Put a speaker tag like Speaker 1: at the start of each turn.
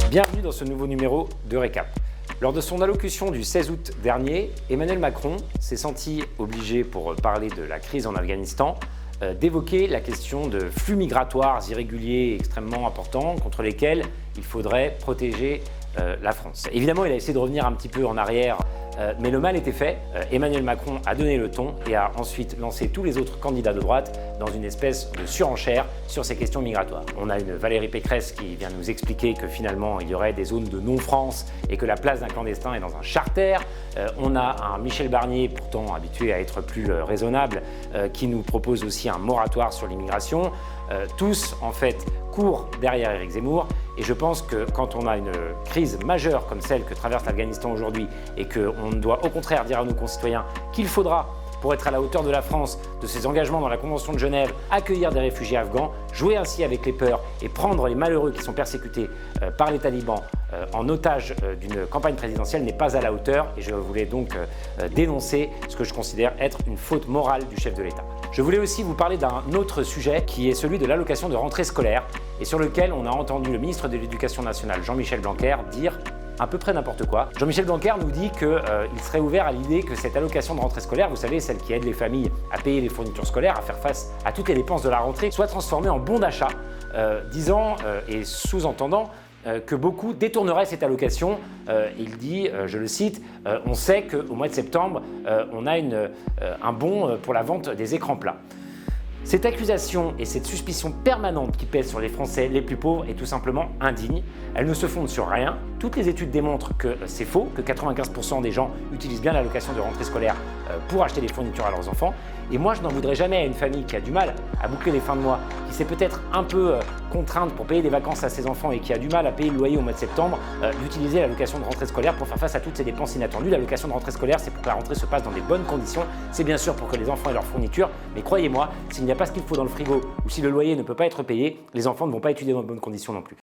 Speaker 1: Bienvenue dans ce nouveau numéro de Récap. Lors de son allocution du 16 août dernier, Emmanuel Macron s'est senti obligé, pour parler de la crise en Afghanistan, d'évoquer la question de flux migratoires irréguliers extrêmement importants contre lesquels il faudrait protéger la France. Évidemment, il a essayé de revenir un petit peu en arrière, mais le mal était fait. Emmanuel Macron a donné le ton et a ensuite lancé tous les autres candidats de droite dans une espèce de surenchère sur ces questions migratoires. On a une Valérie Pécresse qui vient nous expliquer que finalement il y aurait des zones de non-France et que la place d'un clandestin est dans un charter. On a un Michel Barnier, pourtant habitué à être plus raisonnable, qui nous propose aussi un moratoire sur l'immigration. Tous, en fait, courent derrière Éric Zemmour. Et je pense que quand on a une crise majeure comme celle que traverse l'Afghanistan aujourd'hui et qu'on doit au contraire dire à nos concitoyens qu'il faudra, pour être à la hauteur de la France, de ses engagements dans la Convention de Genève, accueillir des réfugiés afghans, jouer ainsi avec les peurs et prendre les malheureux qui sont persécutés par les talibans en otage d'une campagne présidentielle n'est pas à la hauteur. Et je voulais donc dénoncer ce que je considère être une faute morale du chef de l'État. Je voulais aussi vous parler d'un autre sujet qui est celui de l'allocation de rentrée scolaire et sur lequel on a entendu le ministre de l'Éducation nationale, Jean-Michel Blanquer, dire à peu près n'importe quoi. Jean-Michel Blanquer nous dit qu'il serait ouvert à l'idée que cette allocation de rentrée scolaire, vous savez, celle qui aide les familles à payer les fournitures scolaires, à faire face à toutes les dépenses de la rentrée, soit transformée en bon d'achat, disant et sous-entendant que beaucoup détourneraient cette allocation. Il dit, je le cite, on sait qu'au mois de septembre, on a un bon pour la vente des écrans plats. Cette accusation et cette suspicion permanente qui pèse sur les Français les plus pauvres est tout simplement indigne. Elle ne se fonde sur rien. Toutes les études démontrent que c'est faux, que 95% des gens utilisent bien l'allocation de rentrée scolaire pour acheter des fournitures à leurs enfants. Et moi, je n'en voudrais jamais à une famille qui a du mal à boucler les fins de mois, qui s'est peut-être un peu contrainte pour payer des vacances à ses enfants et qui a du mal à payer le loyer au mois de septembre, d'utiliser l'allocation de rentrée scolaire pour faire face à toutes ces dépenses inattendues. L'allocation de rentrée scolaire, c'est pour que la rentrée se passe dans des bonnes conditions. C'est bien sûr pour que les enfants aient leurs fournitures, mais croyez-moi, s'il n'y a pas ce qu'il faut dans le frigo ou si le loyer ne peut pas être payé, les enfants ne vont pas étudier dans de bonnes conditions non plus.